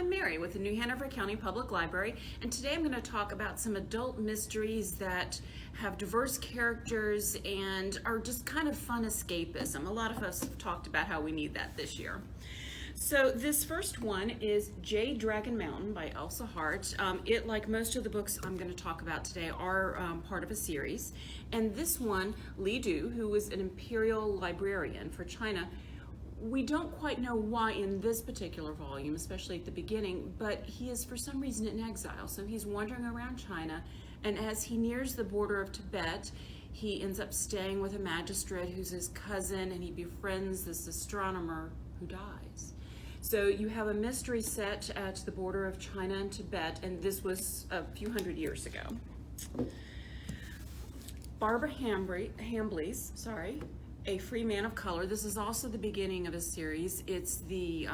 I'm Mary with the New Hanover County Public Library, and today I'm going to talk about some adult mysteries that have diverse characters and are just kind of fun escapism. A lot of us have talked about how we need that this year. So this first one is Jade Dragon Mountain by Elsa Hart. It, like most of the books I'm going to talk about today, are part of a series. And this one, Li Du, who was an imperial librarian for China, we don't quite know why in this particular volume, especially at the beginning, but he is for some reason in exile. So he's wandering around China, and as he nears the border of Tibet, he ends up staying with a magistrate who's his cousin, and he befriends this astronomer who dies. So you have a mystery set at the border of China and Tibet, and this was a few hundred years ago. Barbara Hambly's, A Free Man of Color. This is also the beginning of a series. It's the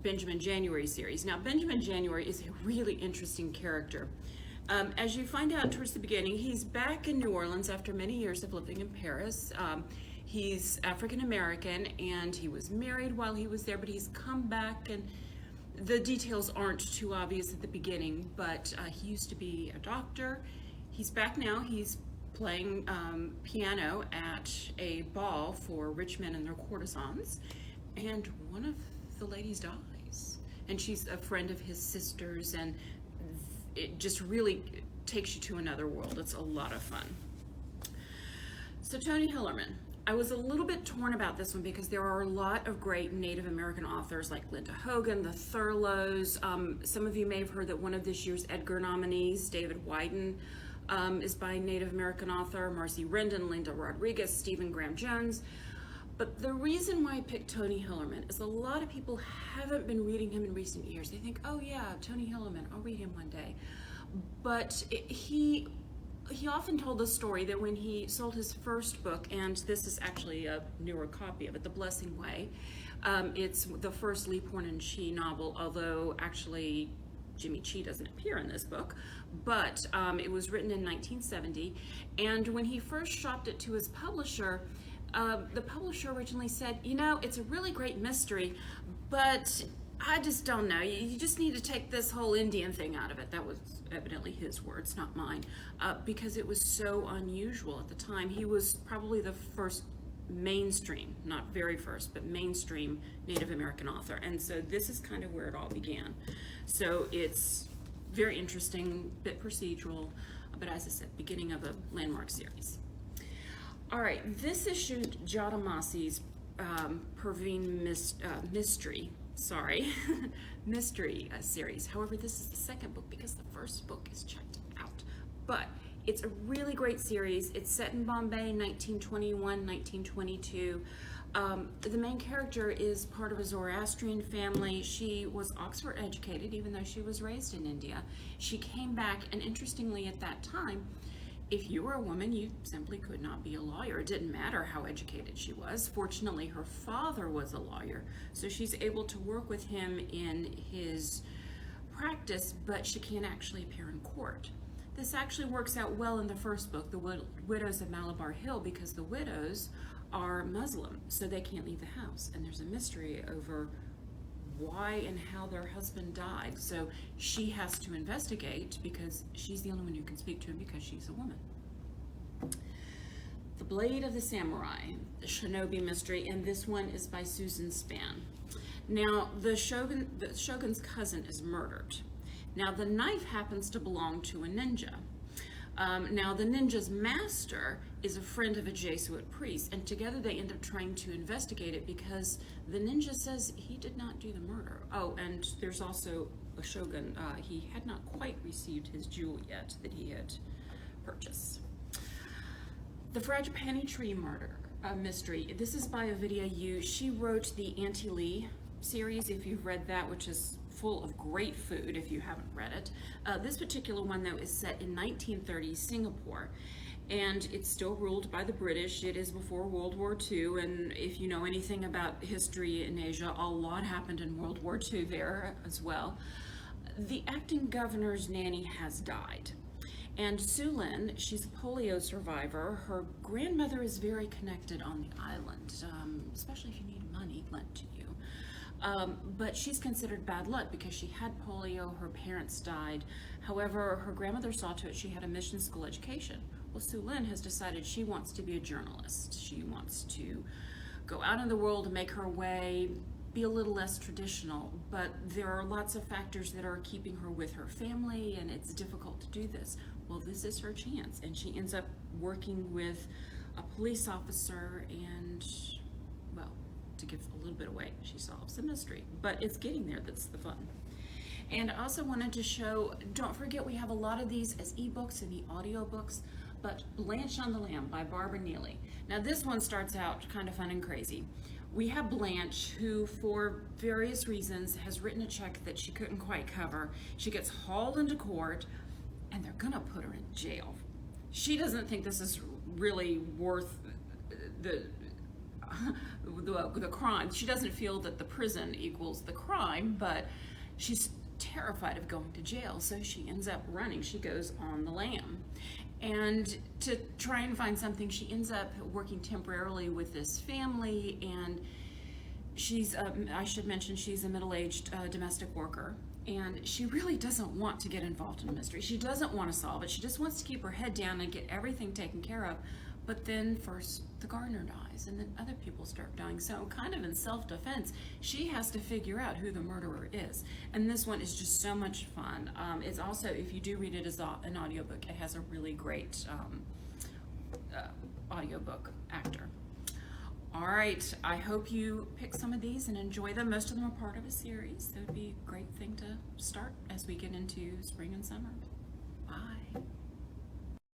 Benjamin January series. Now, Benjamin January is a really interesting character. As you find out towards the beginning, he's back in New Orleans after many years of living in Paris. He's African American, and he was married while he was there, but he's come back, and the details aren't too obvious at the beginning, but he used to be a doctor. He's back now. He's playing piano at a ball for rich men and their courtesans, and one of the ladies dies, and she's a friend of his sister's, and it just really takes you to another world. It's a lot of fun. So Tony Hillerman. I was a little bit torn about this one because there are a lot of great Native American authors like Linda Hogan, the Thurlows. Some of you may have heard that one of this year's Edgar nominees, David Wyden, is by a Native American author, Marcy Rendon, Linda Rodriguez, Stephen Graham Jones. But the reason why I picked Tony Hillerman is a lot of people haven't been reading him in recent years. They think, oh yeah, Tony Hillerman, I'll read him one day. But he often told the story that when he sold his first book, and this is actually a newer copy of it, The Blessing Way, it's the first Lee Porn and Chi novel, although actually Jimmy Chi doesn't appear in this book, but it was written in 1970, and when he first shopped it to his publisher, the publisher originally said, you know, it's a really great mystery, but I just don't know. You just need to take this whole Indian thing out of it. That was evidently his words, not mine, because it was so unusual at the time. He was probably the first mainstream, not very first, but mainstream Native American author. And so this is kind of where it all began. So it's very interesting, bit procedural, but as I said, beginning of a landmark series. All right, this issue, Jadamasi's Perveen Mystery series. However, this is the second book because the first book is checked out. But it's a really great series. It's set in Bombay, 1921, 1922. The main character is part of a Zoroastrian family. She was Oxford educated, even though she was raised in India. She came back, and interestingly at that time, if you were a woman, you simply could not be a lawyer. It didn't matter how educated she was. Fortunately, her father was a lawyer, so she's able to work with him in his practice, but she can't actually appear in court. This actually works out well in the first book, The Widows of Malabar Hill, because the widows are Muslim, so they can't leave the house, and there's a mystery over why and how their husband died. So she has to investigate because she's the only one who can speak to him because she's a woman. The Blade of the Samurai, the Shinobi Mystery, and this one is by Susan Spann. Now, the shogun's cousin is murdered. Now, the knife happens to belong to a ninja. Now, the ninja's master is a friend of a Jesuit priest, and together they end up trying to investigate it because the ninja says he did not do the murder. Oh, and there's also a shogun. He had not quite received his jewel yet that he had purchased. The Fragipani Tree Murder Mystery. This is by Ovidia Yu. She wrote the Auntie Lee series, if you've read that, which is full of great food if you haven't read it. This particular one, though, is set in 1930 Singapore, and it's still ruled by the British. It is before World War II, and if you know anything about history in Asia, a lot happened in World War II there as well. The acting governor's nanny has died, and Sue Lin, she's a polio survivor. Her grandmother is very connected on the island, especially if you need money lent to you. But she's considered bad luck because she had polio, her parents died. However, her grandmother saw to it she had a mission school education. Well, Sue Lynn has decided she wants to be a journalist. She wants to go out in the world and make her way, be a little less traditional, but there are lots of factors that are keeping her with her family, and it's difficult to do this. Well, this is her chance, and she ends up working with a police officer, and, well, to give a little bit away, she solves the mystery, but it's getting there that's the fun. And I also wanted to show, don't forget we have a lot of these as ebooks and audiobooks, but Blanche on the Lamb by Barbara Neely. Now this one starts out kind of fun and crazy. We have Blanche, who for various reasons has written a check that she couldn't quite cover. She gets hauled into court and they're gonna put her in jail. She doesn't think this is really worth the crime. She doesn't feel that the prison equals the crime, but she's terrified of going to jail, so she ends up running. She goes on the lam. And to try and find something, she ends up working temporarily with this family, and she's, I should mention, she's a middle-aged domestic worker, and she really doesn't want to get involved in a mystery. She doesn't want to solve it. She just wants to keep her head down and get everything taken care of. But then first the gardener dies, and then other people start dying. So kind of in self-defense, she has to figure out who the murderer is. And this one is just so much fun. It's also, if you do read it as an audiobook, it has a really great audiobook actor. All right, I hope you pick some of these and enjoy them. Most of them are part of a series. That would be a great thing to start as we get into spring and summer. Bye.